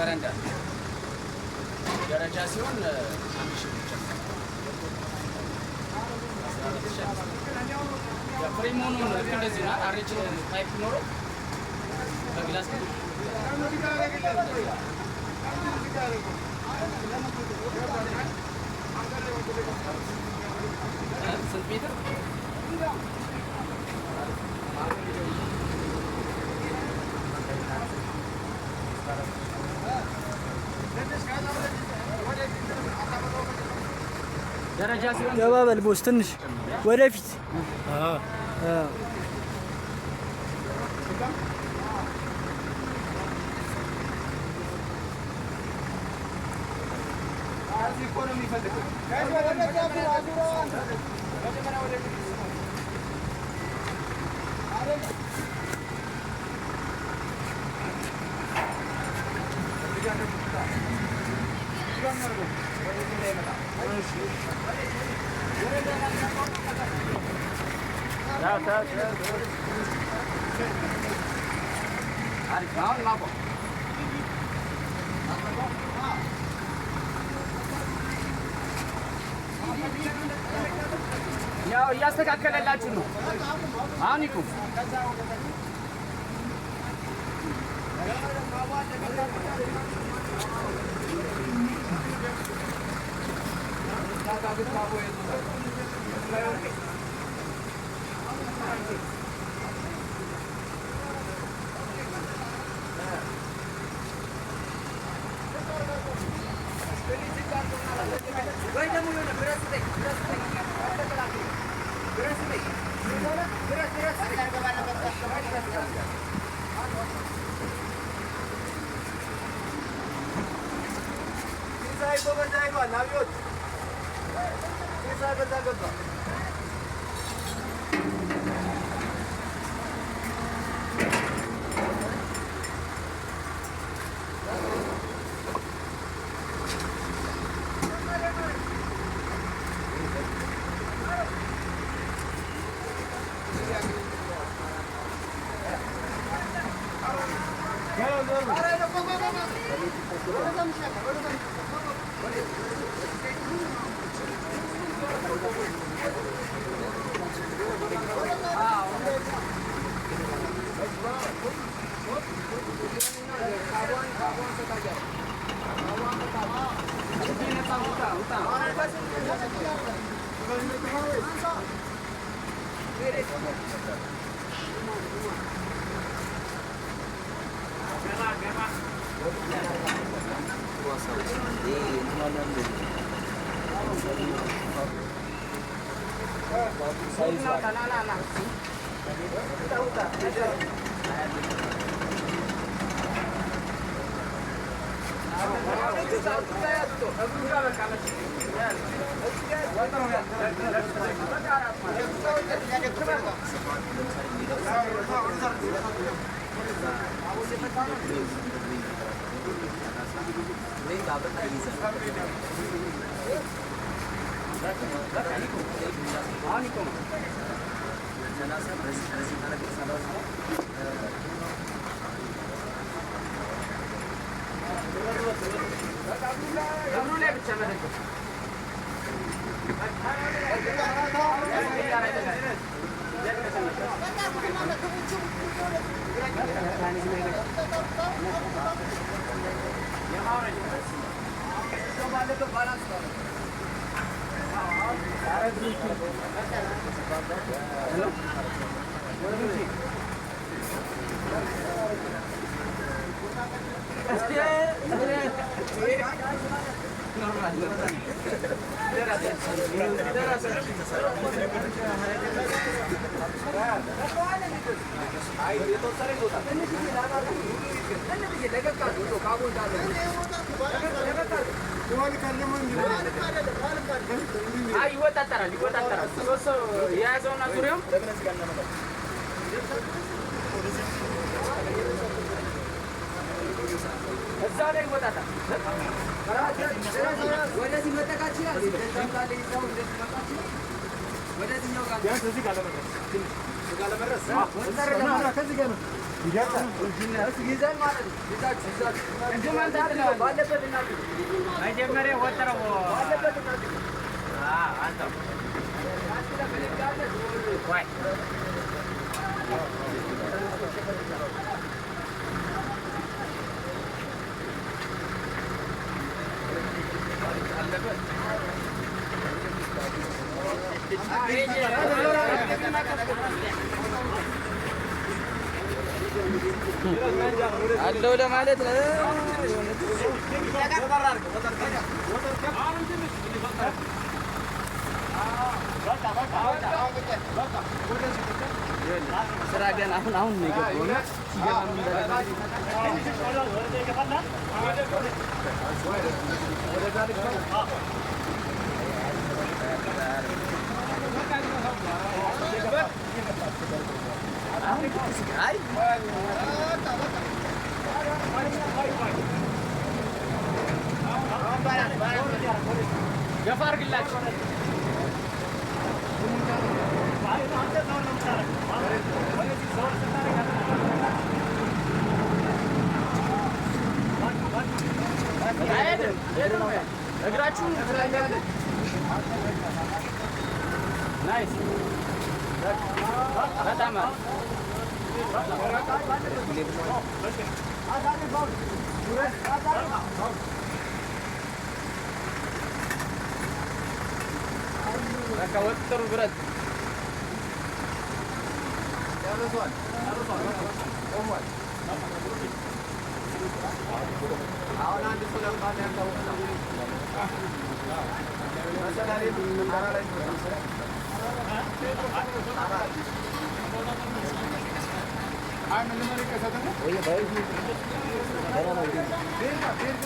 በረንዳ ደረጃ ሲሆን 1000 ብቻ የፍሬሙን ልክ እንደዚህ ነው። አሬጅ ፓይፕ ኖሮ በግላስ ስንት ሜትር ደረጃ ሲሆን ገባ በል ቦስ ትንሽ ወደፊት ኢኮኖሚ ፈልግ ያው እያስተካከለላችሁ ነው። አሁን ይቁም። ይወጣጠራል ሶስት የያዘውና ዙሪያው እዛ ላይ ይወጣጣል። ወደዚህ መጠቃት ይችላል። ወደዚህኛው ጋር መጀመሪያ ወጥረው አለው ለማለት ነው። ስራ ገና አሁን ነው የገባው። ገፋ አድርግላችሁ እግራችሁን ናይስ በጣም በቃ ወጥሩ ብረት ጨርሷል። ቆሟል። አሁን አንድ ሰው ለማን ያታውቃል? መሰላሌ ምንባራ ላይ አይ ምን ማለት ከሰተነ ወይ ባይ